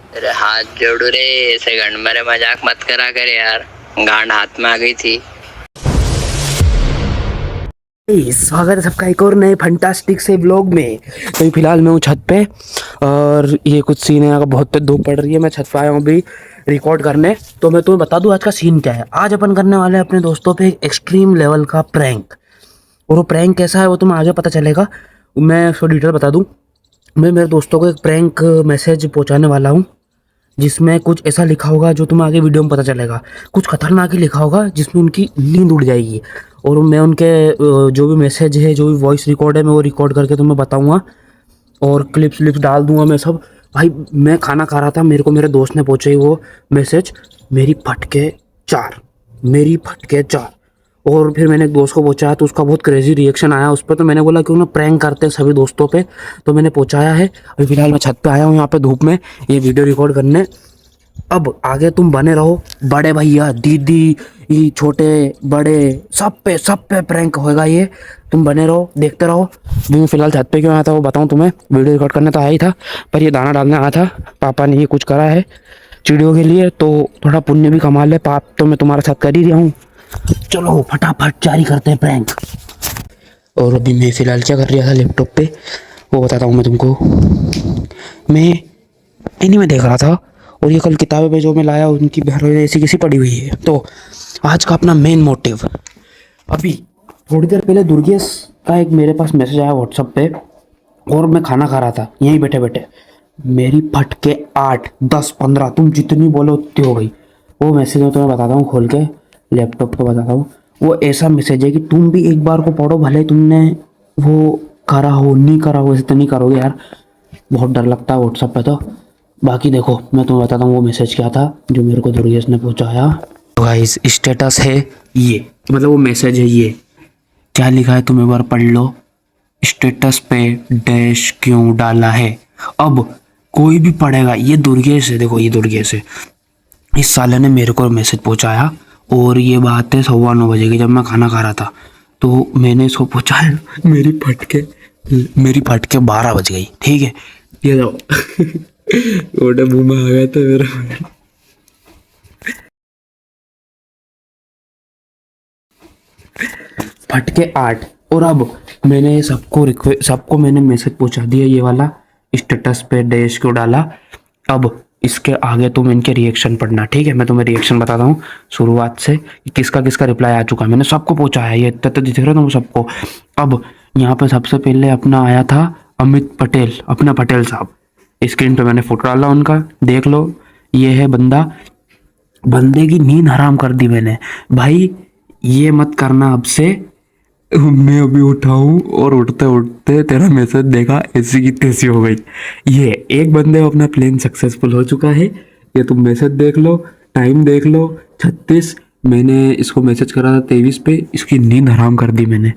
अरे हाथ जोड़ू रे, ऐसे गंड मेरे मजाक मत करा कर यार, गांड हाथ में आ गई थी। स्वागत है सबका एक और नए फंटास्टिक से ब्लॉग में। तो फिलहाल मैं हूँ छत पे और ये कुछ सीन है, बहुत तेज धूप पड़ रही है। मैं छत पे आया हूँ अभी रिकॉर्ड करने। तो मैं तुम्हें बता दूँ आज का सीन क्या है। आज अपन करने वाले हैं अपने दोस्तों पे एक एक्सट्रीम लेवल का प्रैंक, और वो प्रैंक कैसा है वो तुम्हें आगे पता चलेगा। मैं उसको डिटेल बता दूँ। मैं मेरे दोस्तों को एक प्रैंक मैसेज पहुँचाने वाला हूँ जिसमें कुछ ऐसा लिखा होगा जो तुम्हें आगे वीडियो में पता चलेगा। कुछ खतरनाक ही लिखा होगा जिसमें उनकी नींद उड़ जाएगी। और मैं उनके जो भी मैसेज है, जो भी वॉइस रिकॉर्ड है, मैं वो रिकॉर्ड करके तुम्हें बताऊंगा और क्लिप्स विप्स डाल दूंगा मैं सब। भाई मैं खाना खा रहा था, मेरे को मेरे दोस्त ने पहुंचाई वो मैसेज। मेरी फटके चार, मेरी फटके चार। और फिर मैंने एक दोस्त को पहुंचाया तो उसका बहुत क्रेजी रिएक्शन आया उस पर। तो मैंने बोला क्यों ना प्रैंक करते हैं सभी दोस्तों पे। तो मैंने पहुंचाया है। अभी फिलहाल मैं छत पे आया हूँ यहाँ पे धूप में ये वीडियो रिकॉर्ड करने। अब आगे तुम बने रहो, बड़े भैया दीदी ये छोटे बड़े सब पे प्रैंक होएगा ये। तुम बने रहो, देखते रहो। अभी मैं फिलहाल छत पे क्यों आया था वो बताऊं तुम्हें। वीडियो रिकॉर्ड करने तो आया ही था, पर ये दाना डालने आया था। पापा ने ये कुछ करा है चिड़ियों के लिए, तो थोड़ा पुण्य भी कमा ले पाप। तो मैं तुम्हारे साथ कर ही रहा हूँ। चलो फटाफट जारी करते हैं प्रैंक। और अभी मैं फ़िलहाल क्या कर रहा था लैपटॉप पे वो बताता हूँ मैं तुमको। मैं इन्हीं में देख रहा था, और ये कल किताबें पे जो मैं लाया उनकी ऐसी किसी पड़ी हुई है। तो आज का अपना मेन मोटिव, अभी थोड़ी देर पहले दुर्गेश का एक मेरे पास मैसेज आया व्हाट्सएप पे, और मैं खाना खा रहा था यहीं बैठे बैठे। मेरी फटके 8 10 15 तुम जितनी बोलो उतनी हो गई। वो मैसेज मैं तुम्हें बताता हूँ खोल के लैपटॉप पे बताता हूँ। वो ऐसा मैसेज है कि तुम भी एक बार को पढ़ो, भले तुमने वो करा हो नहीं करा हो, ऐसे तो नहीं करोगे यार। बहुत डर लगता है व्हाट्सएप पे तो। बाकी देखो मैं तुम्हें बताता हूँ वो मैसेज क्या था जो मेरे को दुर्गेश ने पहुँचाया। तो गाइस स्टेटस है ये, मतलब वो मैसेज है ये। क्या लिखा है तुम एक बार पढ़ लो। स्टेटस पे डैश क्यों डाला है। अब कोई भी पढ़ेगा, ये दुर्गेश है, देखो ये दुर्गेश है। इस साले ने मेरे को मैसेज पहुंचाया, और ये बात है 9:15 बजे की, जब मैं खाना खा रहा था। तो मैंने इसको पहुंचाया। मेरी फटके 12 बज गई, ठीक है। ये जाओ ओटे मुंह में आ गया था मेरा। फटके 8। और अब मैंने सबको मैंने मैसेज पहुंचा दिया ये वाला, स्टेटस पे डैश क्यों डाला। अब इसके आगे तुम इनके रिएक्शन पढ़ना, ठीक है। मैं तुम्हें रिएक्शन बताता हूँ शुरुआत से कि किसका किसका रिप्लाई आ चुका है। मैंने सबको पहुंचाया, ये इतना तो दिख रहा है तुम सबको। अब यहाँ पे सबसे पहले अपना आया था अमित पटेल, अपना पटेल साहब। स्क्रीन पे मैंने फोटो डाला उनका, देख लो। ये है बंदा, बंदे की नींद हराम कर दी मैंने। भाई ये मत करना अब से। मैं अभी उठा हूँ और उठते उठते तेरा मैसेज देखा, ऐसी की तैसी हो गई। ये एक बंदे को अपना प्लान सक्सेसफुल हो चुका है। ये तुम मैसेज देख लो, टाइम देख लो 36। मैंने इसको मैसेज करा था 23 पे, इसकी नींद हराम कर दी मैंने।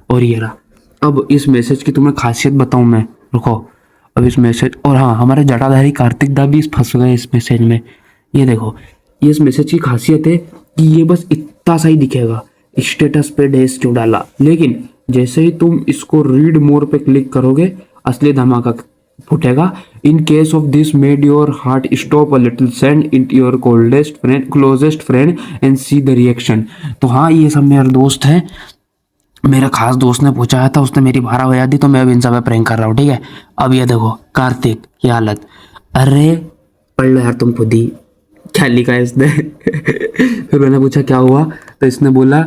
और ये रहा। अब इस मैसेज की तुम्हें खासियत बताऊं मैं, रुको। अब इस मैसेज, और हाँ हमारे जटाधारी कार्तिक दा भी इस फंस गए इस मैसेज में। ये देखो, ये इस मैसेज की खासियत है कि ये बस इतना सा ही दिखेगा, स्टेटस पे डैश क्यों डाला। लेकिन जैसे ही तुम इसको रीड मोर पे क्लिक करोगे, असली धमाका फुटेगा। In case of this made your heart stop a little, send it your coldest friend closest friend and see the reaction. तो हाँ ये सब मेरे दोस्त हैं, मेरा खास दोस्त ने पूछा था, उसने मेरी 12 बजा दी, तो मैं अब इन सब पे प्रैंक कर रहा हूँ, ठीक है। अब ये देखो कार्तिक की हालत। अरे पढ़ लो यार तुम खुद ही क्या लिखा है इसने। फिर मैंने पूछा क्या हुआ, तो इसने बोला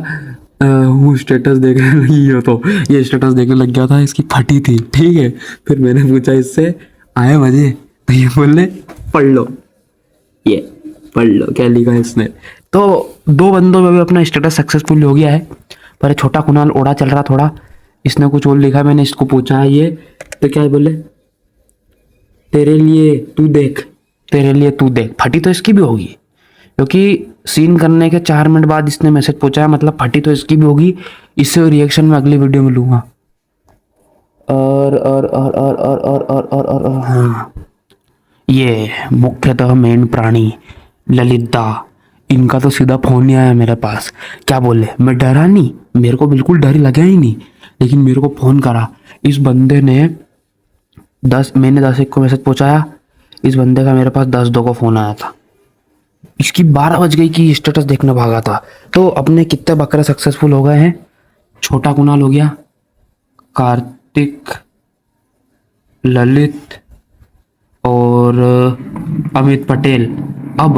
हूँ स्टेटस देखने लगी हो। तो ये स्टेटस देखने लग गया था, इसकी फटी थी, ठीक है। फिर मैंने पूछा इससे आए मजे, तो ये बोलने पढ़ लो, ये पढ़ लो क्या लिखा है इसने। तो दो बंदों में भी अपना स्टेटस सक्सेसफुल हो गया है। पर छोटा कुणाल ओढ़ा चल रहा थोड़ा, इसने कुछ और लिखा। मैंने इसको पूछा है ये, तो क्या बोले, तेरे लिए तू देख, तेरे लिए तू देख। फटी तो इसकी भी होगी, क्योंकि सीन करने के 4 मिनट बाद इसने मैसेज पहुंचाया, मतलब फटी तो इसकी भी होगी। इससे रिएक्शन में अगली वीडियो में लूंगा। और हाँ, ये मुख्यतः मेन प्राणी ललित दा, इनका तो सीधा फोन नहीं आया मेरे पास। क्या बोले, मैं डरा नहीं, मेरे को बिल्कुल डर लगा ही नहीं, लेकिन मेरे को फोन करा इस बंदे ने। मैंने 10 एक को मैसेज पहुंचाया, इस बंदे का मेरे पास 10 दो को फ़ोन आया था, इसकी 12 बज गई कि स्टेटस देखने भागा था। तो अपने कितने बकरे सक्सेसफुल हो गए हैं? छोटा कुणाल हो गया, कार्तिक, ललित और अमित पटेल। अब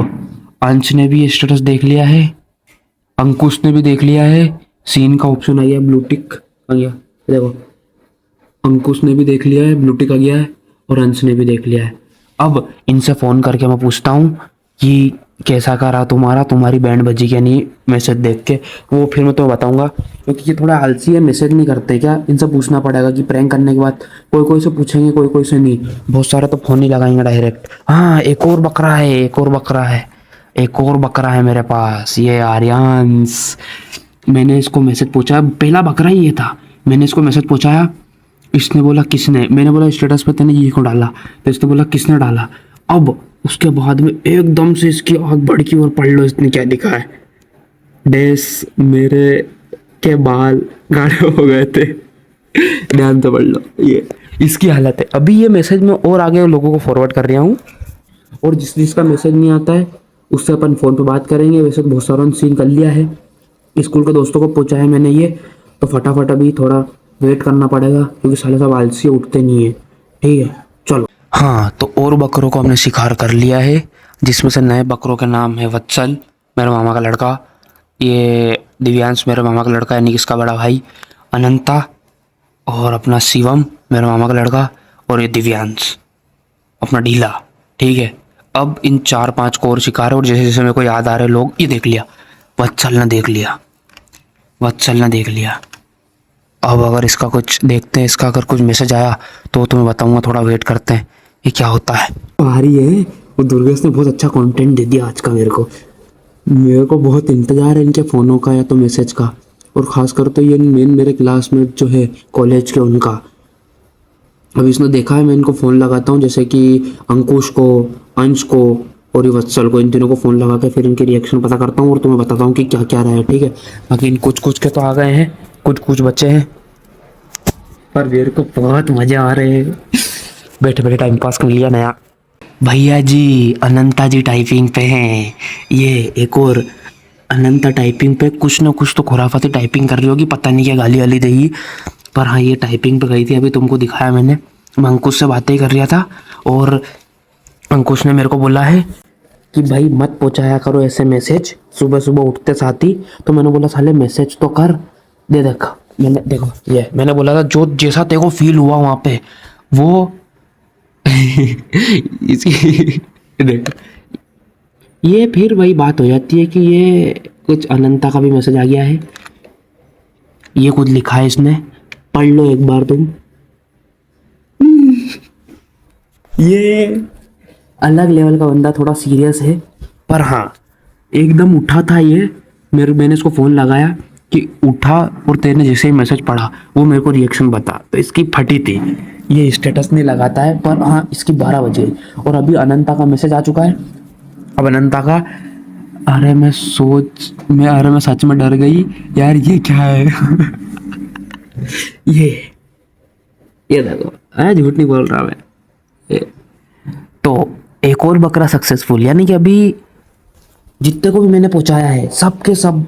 अंश ने भी स्टेटस देख लिया है, अंकुश ने भी देख लिया है। सीन का ऑप्शन आ गया, ब्लू टिक आ गया, देखो अंकुश ने भी देख लिया है, ब्लू टिक आ गया है, और अंश ने भी देख लिया है। अब इनसे फ़ोन करके मैं पूछता हूँ कि कैसा करा तुम्हारा, तुम्हारी बैंड बजी क्या नहीं, मैसेज देख के। वो फिर मैं तुम्हें बताऊंगा, क्योंकि ये थोड़ा आलसी है, मैसेज नहीं करते क्या। इनसे पूछना पड़ेगा कि प्रैंक करने के बाद कोई कोई से पूछेंगे, कोई कोई से नहीं। बहुत सारे तो फ़ोन ही लगाएंगे डायरेक्ट। हाँ, एक और बकरा है, एक और बकरा है, एक और बकरा है मेरे पास, ये आर्यांस। मैंने इसको मैसेज पूछा, पहला बकरा ही ये था। मैंने इसको मैसेज पूछाया, इसने बोला किसने, मैंने बोला स्टेटस पे तेने ये क्यों डाला, तो इसने बोला किसने डाला। अब उसके बाद में एकदम से इसकी आँख भड़की और पढ़ लो इसने क्या लिखा है, डेस मेरे के बाल गाढ़े हो गए थे। ध्यान से पढ़ लो, ये इसकी हालत है। अभी ये मैसेज मैं और आगे लोगों को फॉरवर्ड कर रहा हूँ, और जिसका मैसेज नहीं आता है उससे अपन फ़ोन पे बात करेंगे। वैसे तो बहुत सारा सीन कर लिया है, स्कूल के दोस्तों को पूछा है मैंने ये, तो फटाफट अभी थोड़ा वेट करना पड़ेगा, क्योंकि साले सब आलसी उठते नहीं है। ठीक है, चलो। हाँ, तो और बकरों को हमने शिकार कर लिया है, जिसमें से नए बकरों के नाम है वत्सल, मेरे मामा का लड़का, ये दिव्यांश मेरे मामा का लड़का यानी कि इसका बड़ा भाई, अनंता, और अपना शिवम मेरे मामा का लड़का, और ये दिव्यांश अपना ढीला। ठीक है, अब इन 4-5 को और शिकार है, और जैसे जैसे मेरे को याद आ रहे लोग, ये देख लिया, वत्सल ने देख लिया, वत्सल ने देख लिया। अब अगर इसका कुछ देखते हैं, इसका अगर कुछ मैसेज आया तो तुम्हें बताऊंगा, थोड़ा वेट करते हैं ये क्या होता है। आ रही है, वो दुर्गेश ने बहुत अच्छा कंटेंट दे दिया आज का मेरे को बहुत इंतज़ार है इनके फ़ोनों का या तो मैसेज का, और ख़ासकर तो ये मेरे क्लासमेट जो है कॉलेज के, उनका। अब इसने देखा है मैं इनको फ़ोन लगाता हूँ, जैसे कि अंकुश को, अंश को और ये वत्सल को, इन तीनों को फ़ोन लगा के फिर इनके रिएक्शन पता करता हूँ और तुम्हें बताता हूँ कि क्या क्या रहा है। ठीक है, बाकी इन कुछ कुछ के तो आ गए हैं, कुछ कुछ बच्चे हैं, पर मेरे को बहुत मज़ा आ रहे हैं। बैठे बैठे टाइम पास कर लिया नया। भैया जी, अनंता जी टाइपिंग पे हैं। ये एक और अनंता टाइपिंग पे कुछ ना कुछ तो खुराफाती टाइपिंग कर रही होगी, पता नहीं क्या गाली वाली देगी, पर हाँ ये टाइपिंग पे गई थी। अभी तुमको दिखाया मैंने, मैं अंकुश से बातें कर रहा था, और अंकुश ने मेरे को बोला है कि भाई मत पहुँचाया करो ऐसे मैसेज सुबह सुबह उठते साथ ही। तो मैंने बोला साले मैसेज तो कर दे, देखा मैंने, देखो ये मैंने बोला था जो जैसा तेरे को फील हुआ वहाँ पे वो इसी देख, ये फिर वही बात हो जाती है कि ये कुछ अनंता का भी मैसेज आ गया है, ये कुछ लिखा है इसने, पढ़ लो एक बार तुम। ये अलग लेवल का बंदा, थोड़ा सीरियस है, पर हाँ एकदम उठा था ये। मैंने इसको फ़ोन लगाया कि उठा, और तेरे जैसे ही मैसेज पढ़ा वो मेरे को रिएक्शन बता, तो इसकी फटी थी। ये स्टेटस नहीं लगाता है, पर हाँ इसकी 12 बजे, और अभी अनंता का मैसेज आ चुका है। अब अनंता का, अरे मैं सच में डर गई यार, ये क्या है? ये देखो, झूठ नहीं बोल रहा मैं। तो एक और बकरा सक्सेसफुल, यानी कि अभी जितने को भी मैंने पहुंचाया है सबके सब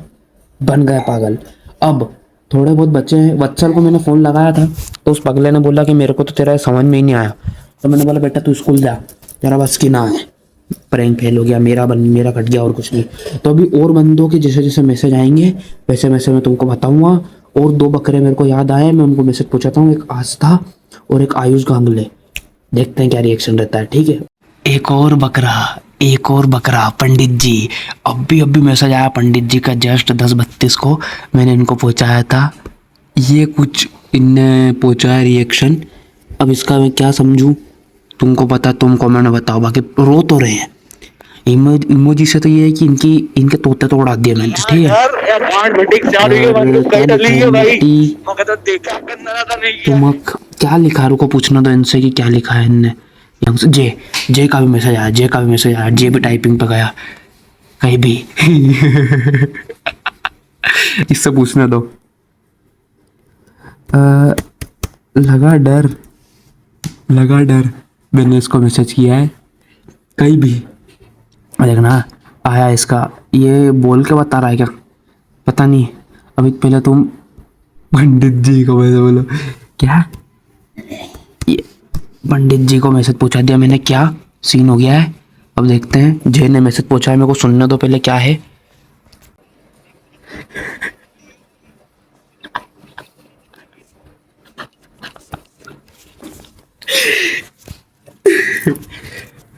बन गए पागल। अब थोड़े बहुत बच्चे हैं। वत्सल को मैंने फ़ोन लगाया था, तो उस पगले ने बोला कि मेरे को तो तेरा समझ में ही नहीं आया। तो मैंने बोला बेटा तू स्कूल जा, तेरा बस की ना है, प्रैंक फेल हो गया, मेरा कट गया और कुछ नहीं। तो अभी और बंदों के जैसे जैसे मैसेज आएंगे वैसे वैसे मैं तुमको बताऊंगा। और 2 बकरे मेरे को याद आए, मैं उनको मैसेज पूछाता हूँ, एक आस्था और एक आयुष गांगुले। देखते हैं क्या रिएक्शन रहता है। ठीक है, एक और बकरा पंडित जी। अभी मैसेज आया पंडित जी का, जस्ट 10:32 को मैंने इनको पहुंचाया था। ये कुछ इनने पहुंचाया रिएक्शन, अब इसका मैं क्या समझूं, तुमको पता, तुम कमेंट में बताओ। बाकी रो तो रहे हैं इमोजी से, तो ये है कि इनके तोते तो उड़ा दिए मैंने। ठीक है, तुम क्या लिखा, रुको पूछना तो इनसे कि क्या लिखा है इनने। जे का भी मैसेज आया, जे भी टाइपिंग पे गया कहीं भी। इससे पूछना दो। लगा डर मैंने इसको मैसेज किया है, कहीं भी। देखना आया इसका, ये बोल के बता रहा है क्या पता नहीं। अभी पहले तुम पंडित जी को वैसे बोलो क्या, ये पंडित जी को मैसेज पहुंचा दिया मैंने, क्या सीन हो गया है। अब देखते हैं, जय ने मैसेज पहुंचा है, मेरे को सुनने दो पहले क्या है।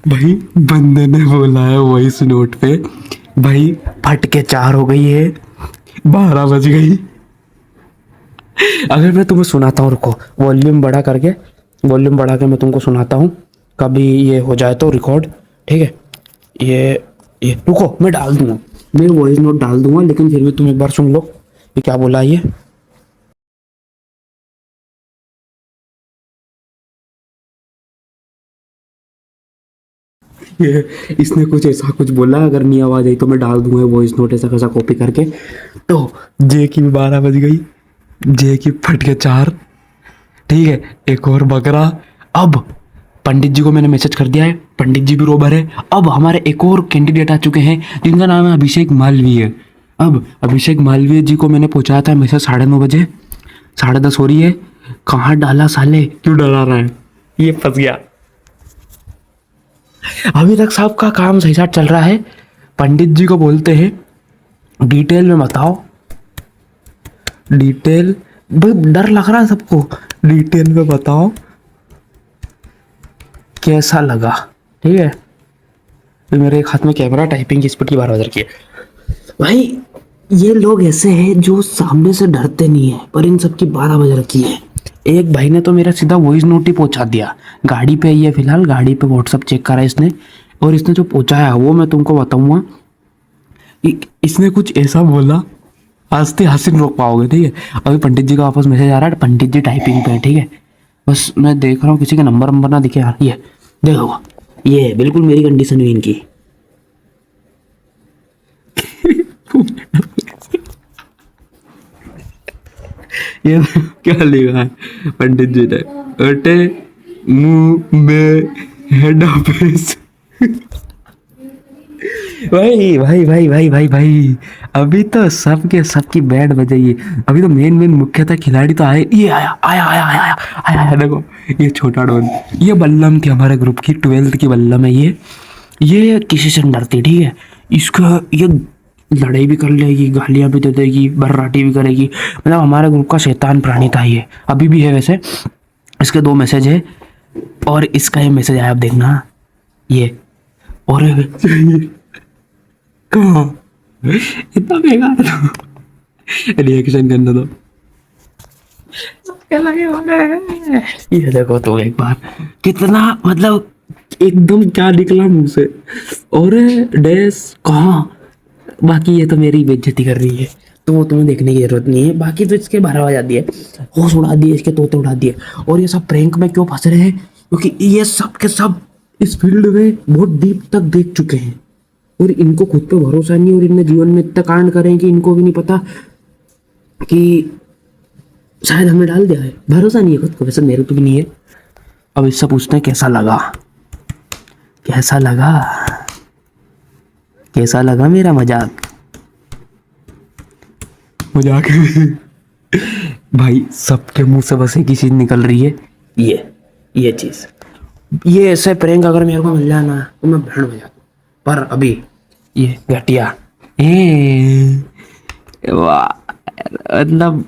भाई बंदे ने बोला है वॉइस नोट पे, भाई फट के 4 हो गई है, 12 बज गई। अगर मैं तुम्हें सुनाता हूँ, रुको वॉल्यूम बड़ा करके, वॉल्यूम बढ़ा के मैं तुमको सुनाता हूँ, कभी ये हो जाए तो रिकॉर्ड, ठीक है। ये रुको मैं डाल दूंगा, मैं वॉइस नोट डाल दूंगा, लेकिन फिर भी तुम एक बार सुन लो ये क्या बोला ये। ये इसने कुछ ऐसा कुछ बोला, अगर नहीं आवाज आई तो मैं डाल दूंगा वॉइस नोट ऐसा कैसा कॉपी करके। तो जे की भी 12 बज गई, जे की फट के 4, ठीक है। एक और बकरा। अब पंडित जी को मैंने मैसेज कर दिया है, पंडित जी भी रोबर है। अब हमारे एक और कैंडिडेट आ चुके हैं जिनका नाम है अभिषेक मालवीय। अब अभिषेक मालवीय जी को मैंने पहुंचाया था मैसेज 9:30 बजे, 10:30 हो रही है। कहाँ डाला साले, क्यों डरा रहा है, ये फंस गया। अभी तक सबका काम सही साथ चल रहा है। पंडित जी को बोलते हैं डिटेल में बताओ, डिटेल, भाई डर लग रहा है सबको, डिटेल में बताओ कैसा लगा, ठीक है। तो मेरे एक हाथ में कैमरा, टाइपिंग की स्पीड की 12 बज रखी है। भाई ये लोग ऐसे हैं जो सामने से डरते नहीं है, पर इन सबकी 12 बज रखी है। एक भाई ने तो मेरा सीधा वॉइस नोट ही पहुंचा दिया, गाड़ी पे ही है फिलहाल, गाड़ी पे व्हाट्सअप चेक करा इसने, और इसने जो पहुंचाया वो मैं तुमको बताऊंगा। इसने कुछ ऐसा बोला, हंसते हंसी नहीं रोक पाओगे, ठीक है। अभी पंडित जी का वापस मैसेज आ रहा है, पंडित जी टाइपिंग पे है, ठीक है। बस मैं देख रहा हूँ किसी का नंबर ना दिखे यार। ये देखो, ये बिल्कुल मेरी कंडीशन हुई इनकी। ये क्या लिखा है पंडित जी ने, अटे मुंह में हेड ऑफिस। भाई भाई भाई भाई भाई भाई, अभी तो सबकी बैंड बजाइए। अभी तो मेन मुख्यतः खिलाड़ी तो आए, ये आया देखो, ये छोटा डॉन, ये बल्लम थी हमारे ग्रुप की, 12th की बल्लम है ये किसी से नहीं डरती, ठीक है। इसका ये लड़ाई भी कर लेगी, गालियां भी दे देगी, बर्राटी भी करेगी, मतलब हमारे ग्रुप का शैतान प्राणी था ये, अभी भी है वैसे। इसके 2 मैसेज है, और इसका ये मैसेज आया, अब देखना ये, और कहाँ इतना बेकार रिएक्शन करना तो क्या लगे होंगे। ये देखो तो एक बार कितना, मतलब एकदम क्या निकला मुंह से, और डैश कहाँ। बाकी ये तो मेरी बेइज्जती कर रही है, तो वो तुम्हें देखने की जरूरत नहीं है। बाकी तो इसके 12 बजा दिए, होश उड़ा दिए, इसके तोते उड़ा दिए। और ये सब प्रैंक में क्यों फंस रहे हैं, क्योंकि ये सब के सब इस फील्ड में बहुत डीप तक देख चुके हैं, और इनको खुद पे भरोसा नहीं, और इनने जीवन में इतना कांड करें कि इनको भी नहीं पता कि शायद हमने डाल दिया है। भरोसा नहीं है खुद को, वैसे मेरे को भी नहीं है। अब इससे पूछते हैं कैसा लगा, कैसा लगा, कैसा लगा मेरा मजाक। मजाक भाई सबके मुंह से बस एक ही चीज निकल रही है, ये चीज, ये ऐसे प्रैंक अगर मेरे को मिल जाए ना तो मैं भैंड हो जाता। पर अभी ये घटिया, वाह, मतलब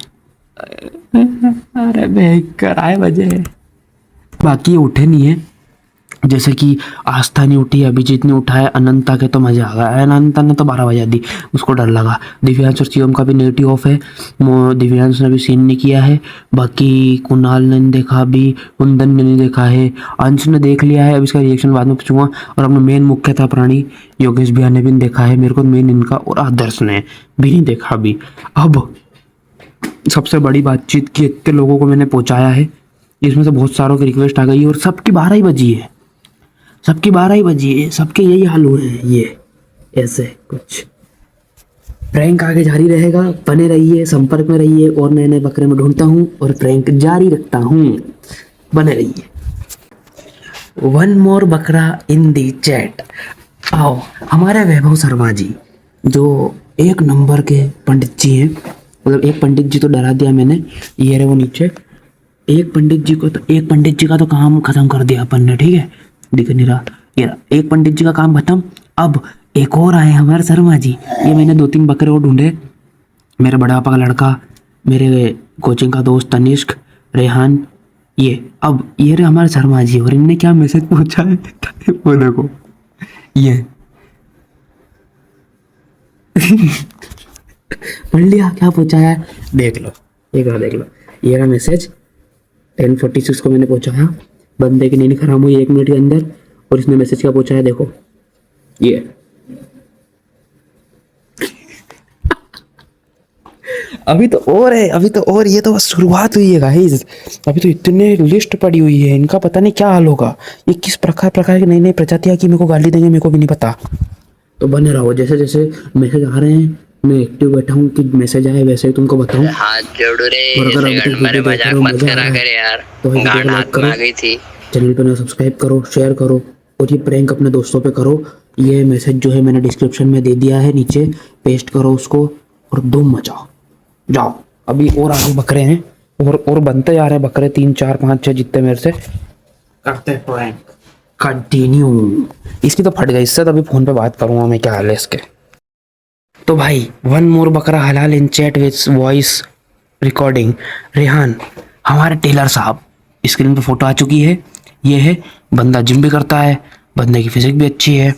अरे भयंकर आए बजे। बाकी ये उठे नहीं है, जैसे कि आस्था नहीं उठी, अभिजीत ने उठाया, अनंता के तो मजा आ गया, अनंता ने तो 12 बजा दी, उसको डर लगा। दिव्यांश और शिवम का भी नेगेटिव ऑफ है, दिव्यांश ने भी सीन नहीं किया है। बाकी कुणाल ने नहीं देखा, अभी कुंदन ने नहीं देखा है, अंश ने देख लिया है, अब इसका रिएक्शन बाद में पूछूंगा। और अपना मेन मुख्य था प्राणी योगेश भैया ने भी नहीं देखा है, मेरे को मेन इनका, और आदर्श ने भी नहीं देखा अभी। अब सबसे बड़ी बातचीत की, इतने लोगों को मैंने पहुंचाया है, इसमें से बहुत सारों की रिक्वेस्ट आ गई है, और सबकी 12 ही बजी है, सबकी 12 ही बजी है, सबके यही हाल हुए हैं। ये ऐसे कुछ प्रैंक आगे जारी रहेगा, बने रहिए, संपर्क में रहिए, और नए नए बकरे में ढूंढता हूँ और प्रैंक जारी रखता हूँ, बने रहिए। वन मोर बकरा इन दी चैट। आओ, हमारे वैभव शर्मा जी जो एक नंबर के पंडित जी हैं, मतलब एक पंडित जी तो डरा दिया मैंने, ये रहे वो नीचे। एक पंडित जी को तो, एक पंडित जी का तो काम खत्म कर दिया अपन ने, ठीक है, दिख नहीं रहा, ये रहा, एक पंडित जी का काम खत्म। अब एक और आए हमारे शर्मा जी। ये मैंने 2-3 बकरे और ढूंढे, मेरे बड़ा पापा का लड़का, मेरे कोचिंग का दोस्त तनिष्क, रेहान, ये। अब ये रहे हमारे शर्मा जी, और इनने क्या मैसेज पूछा है वो देखो, ये पढ़ लिया क्या पूछा है, देख लो, एक बार देख लो। ये रहा मैसेज, 10:46 को मैंने पूछा है, बंदे की नींद खराब हुई 1 मिनट के अंदर, और इसने मैसेज क्या पूछा है देखो, ये। अभी तो और है, अभी तो और, ये तो बस शुरुआत हुई है गाइस। अभी तो इतने लिस्ट पड़ी हुई है, इनका पता नहीं क्या हाल होगा। ये किस प्रकार की नई नई प्रजातियां की मेरे को गाली देंगे, मेरे को भी नहीं पता। तो बने रहो, जैसे जैसे मैसेज आ रहे हैं मैं एक्टिव बैठा हूँ कि मैसेज आए वैसे ही तुमको बताऊँ। हाथ जोड़ू रे, और अगर अभी ऐसे तक मेरे वीडियो देख मजाक रहे हो, मत मजा आ करा रहा है, कर यार, तो भाई वीडियो गांड को लाइक हाथ में करो, आ गई थी। चैनल पे ना सब्सक्राइब करो, शेयर करो, और ये प्रैंक अपने दोस्तों पे करो। ये मैसेज जो है मैंने डिस्क्रिप्शन में दे दिया है, नीचे पेस्ट करो उसको और धूम मचाओ। जाओ, अभी और आगे बकरे हैं, और बनते जा रहे हैं बकरे, 3 4 5 6 जितने मेरे से करते हैं प्रैंक। कंटिन्यू। इसकी तो फट गई, इससे तो अभी फोन पे बात करूंगा मैं, क्या हाल है इसके। तो भाई, वन मोर बकरा हलाल इन chat with voice recording, Rehan हमारे टेलर साहब। स्क्रीन पे फोटो आ चुकी है, ये है बंदा, जिम भी करता है, बंदे की फिजिक भी अच्छी है।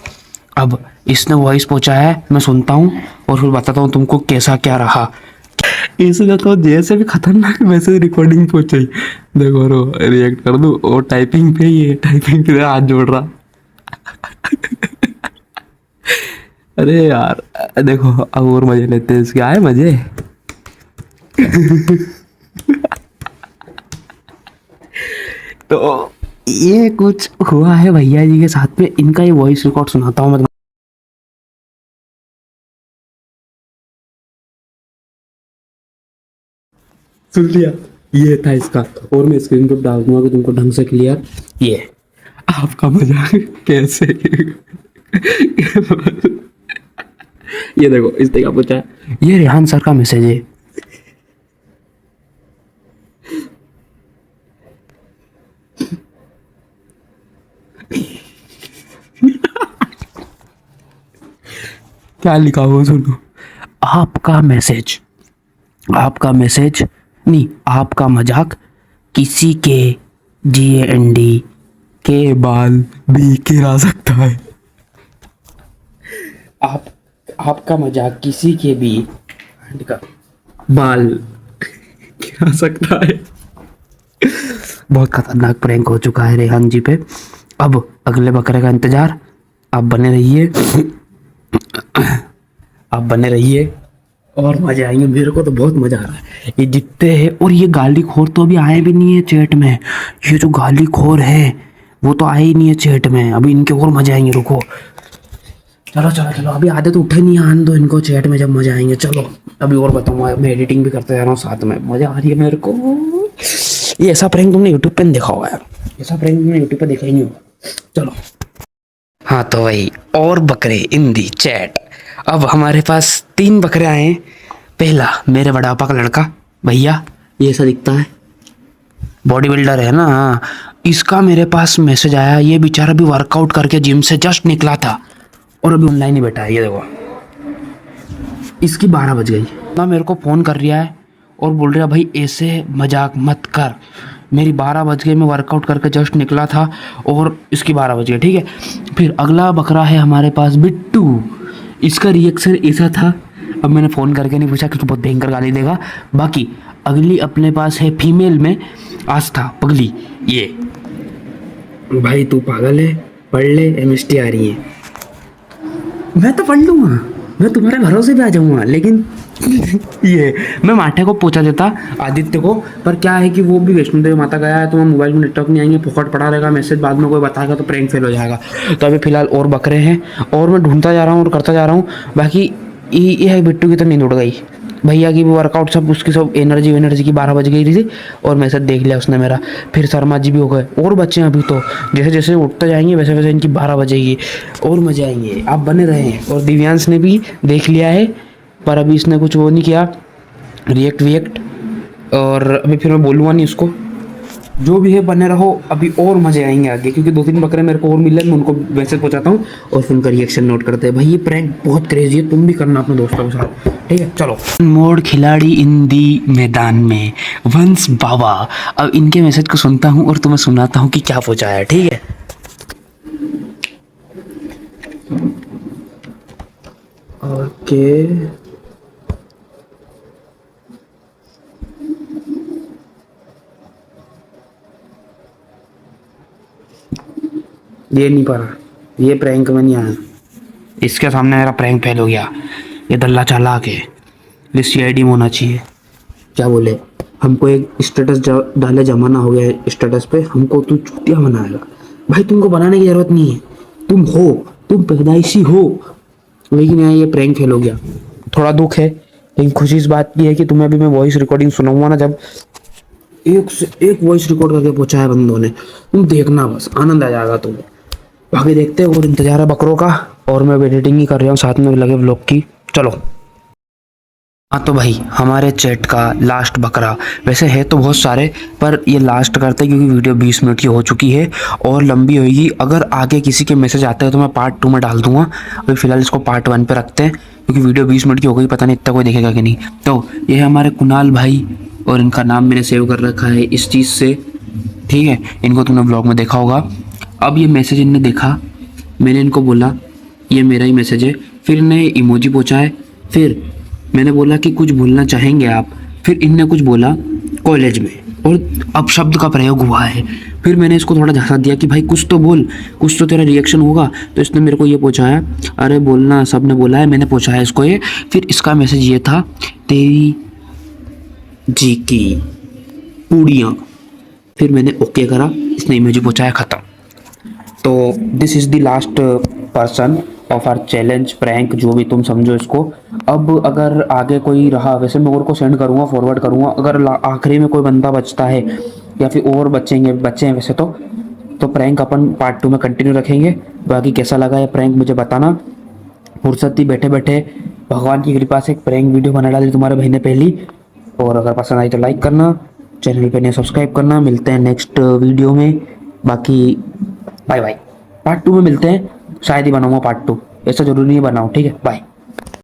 अब इसने वॉइस पहुंचा है, मैं सुनता हूँ और फिर बताता हूँ तुमको कैसा क्या रहा। इसने तो जैसे भी खतरनाक मैसेज रिकॉर्डिंग पहुंचाई, देखो रो रिएक्ट कर दूं, और टाइपिंग पे, ये टाइपिंग पे हाथ जोड़ रहा। अरे यार देखो, अब और मजे लेते हैं इसके, आए मजे। तो ये कुछ हुआ है भैया जी के साथ में, इनका ये वॉइस रिकॉर्ड सुनाता हूँ मैं। सुन लिया, ये था इसका, और मैं स्क्रीन पर डाल दूंगा कि तुमको ढंग से क्लियर। ये आपका मजाक कैसे। ये देखो, इसने क्या पूछा है, ये रेहान सर का मैसेज है। क्या लिखा हुआ सुनो, आपका मैसेज, आपका मैसेज नहीं, आपका मजाक किसी के GAND के बाल भी गिरा सकता है। आपका मजाक किसी के भी का बाल गिरा सकता है। बहुत खतरनाक प्रैंक हो चुका है रेहान जी पे। अब अगले बकरे का इंतजार, आप बने रहिए, आप बने रहिए और मजे आएंगे। मेरे को तो बहुत मजा आ रहा है, ये जितते हैं। और ये गाली खोर तो अभी आए भी नहीं है चैट में, ये जो गाली खोर है वो तो आए ही नहीं है चैट में, अभी इनके और मजे आएंगे, रुको। चलो चलो चलो, अभी आदत उठे नहीं, आने दो इनको, चैट में जब मजा आएंगे। चलो अभी और बताऊंगा, मैं एडिटिंग भी करते जा रहा हूँ साथ में, मजा आ रही है मेरे को। ये ऐसा प्रैंक तुमने यूट्यूब पे नहीं देखा होगा यार, ऐसा प्रैंक तुमने यूट्यूब पे देखा ही नहीं होगा। चलो, हाँ तो वही, और बकरे इन दी चैट। अब हमारे पास 3 बकरे आए हैं। पहला मेरे बड़ा पापा का लड़का, भैया ये ऐसा दिखता है, बॉडी बिल्डर है ना, हाँ। इसका मेरे पास मैसेज आया, ये बेचारा भी वर्कआउट करके जिम से जस्ट निकला था और अभी ऑनलाइन ही बैठा है। ये देखो, इसकी 12 बज गई ना, मेरे को फ़ोन कर रहा है और बोल रहा भाई ऐसे मजाक मत कर, मेरी 12 बज गई, मैं वर्कआउट करके जस्ट निकला था और इसकी 12 बज गई, ठीक है। फिर अगला बकरा है हमारे पास बिट्टू, इसका रिएक्शन ऐसा था, अब मैंने फ़ोन करके नहीं पूछा क्योंकि बहुत भयंकर गाली देगा। बाकी अगली अपने पास है फीमेल में आस्था पगली, ये भाई तू पागल है, पढ़ ले, MST आ रही है। मैं तो पढ़ लूँगा, मैं तुम्हारे भरोसे भी आ जाऊँगा, लेकिन ये मैं माठे को पूछा देता आदित्य को, पर क्या है कि वो भी वैष्णो देवी माता गया है, तो वहाँ मोबाइल में नेटवर्क नहीं आएंगे, फुकट पड़ा रहेगा, मैसेज बाद में कोई बताएगा तो प्रैंक फेल हो जाएगा। तो अभी फिलहाल और बकरे हैं और मैं ढूंढता जा रहा हूँ और करता जा रहा हूँ। बाकी ये है बिट्टू की तो नींद उड़ गई, भैया की वो वर्कआउट सब उसकी सब एनर्जी की 12 बज गई थी और मैसेज देख लिया उसने मेरा। फिर शर्मा जी भी हो गए और बच्चे हैं अभी तो, जैसे जैसे उठते जाएंगे वैसे वैसे इनकी 12 बजेगी और मजे आएंगे। आप बने रहें। और दिव्यांश ने भी देख लिया है पर अभी इसने कुछ वो नहीं किया रिएक्ट, और अभी फिर मैं बोलूँगा नहीं उसको। जो भी है बने रहो, अभी और मजे आएंगे आगे, क्योंकि 2-3 बकरे मेरे को और मिल रहे, मैं उनको मैसेज पहुंचाता हूँ और फिर उनका रिएक्शन नोट करते हैं। भाई ये प्रैंक बहुत क्रेजी है, तुम भी करना अपने दोस्तों के साथ, ठीक है। चलो, मोड़ खिलाड़ी इन दी मैदान में वंश बाबा। अब इनके मैसेज को सुनता हूँ और तुम्हें सुनाता हूँ कि क्या पूछा है, ठीक है। ओके, ये नहीं पड़ा, ये प्रैंक में नहीं आया, इसके सामने मेरा प्रैंक फेल हो गया। ये दल्ला चालाक है, ये सीआईडी में होना चाहिए। क्या बोले, हमको एक स्टेटस डाले जमाना हो गया है स्टेटस पे, हमको तू चूतिया बनाएगा। भाई तुमको बनाने की जरूरत नहीं है, तुम हो, तुम पैदाइशी हो। लेकिन यहाँ ये प्रैंक फेल हो गया, थोड़ा दुख है। लेकिन खुशी इस बात की है कि तुम्हें अभी मैं वॉइस रिकॉर्डिंग सुनाऊंगा ना, जब एक से एक वॉइस रिकॉर्ड करके पहुंचा है बंदों ने, तुम देखना, बस आनंद आ जाएगा तुम्हें। आगे देखते हैं, और इंतजार है बकरों का। और मैं एडिटिंग ही कर रहा हूँ साथ में लगे व्लॉग की। चलो, हाँ तो भाई हमारे चैट का लास्ट बकरा, वैसे है तो बहुत सारे पर ये लास्ट करते हैं क्योंकि वीडियो 20 मिनट की हो चुकी है और लंबी होगी। अगर आगे किसी के मैसेज आते हैं तो मैं पार्ट 2 में डाल दूंगा। अभी फिलहाल इसको पार्ट 1 पे रखते हैं क्योंकि वीडियो 20 मिनट की हो गई, पता नहीं इतना कोई देखेगा कि नहीं। तो ये है हमारे कुणाल भाई और इनका नाम मैंने सेव कर रखा है इस चीज़ से, ठीक है। इनको तुमने ब्लॉग में देखा होगा। अब ये मैसेज इनने देखा, मैंने इनको बोला ये मेरा ही मैसेज है, फिर इन्हें इमोजी पहुँचा है। फिर मैंने बोला कि कुछ बोलना चाहेंगे आप, फिर इनने कुछ बोला कॉलेज में और अब शब्द का प्रयोग हुआ है। फिर मैंने इसको थोड़ा झसा दिया कि भाई कुछ तो बोल, कुछ तो तेरा रिएक्शन होगा। तो इसने मेरे को ये पहुँचाया, अरे बोलना सब ने बोला है, मैंने पहुँचाया इसको ये। फिर इसका मैसेज ये था, तेरी जी की पूड़ियाँ। फिर मैंने ओके करा, इसने इमोजी पहुँचाया, ख़त्म। तो this is the last person of our challenge prank, जो भी तुम समझो इसको। अब अगर आगे कोई रहा, वैसे मैं और को सेंड करूँगा, फॉरवर्ड करूँगा। अगर आखिरी में कोई बंदा बचता है या फिर और बच्चे हैं वैसे तो प्रैंक अपन पार्ट 2 में कंटिन्यू रखेंगे। बाकी कैसा लगा ये प्रैंक मुझे बताना। फुर्सत ही बैठे बैठे भगवान की कृपा से एक प्रैंक वीडियो बना डाली तुम्हारे भाई ने पहली। और अगर पसंद आई तो लाइक करना, चैनल पे नए सब्सक्राइब करना। मिलते हैं नेक्स्ट वीडियो में। बाकी बाय बाय। पार्ट 2 में मिलते हैं, शायद ही बनाऊंगा पार्ट 2, ऐसा जरूरी नहीं बनाऊँ, ठीक है। बाय।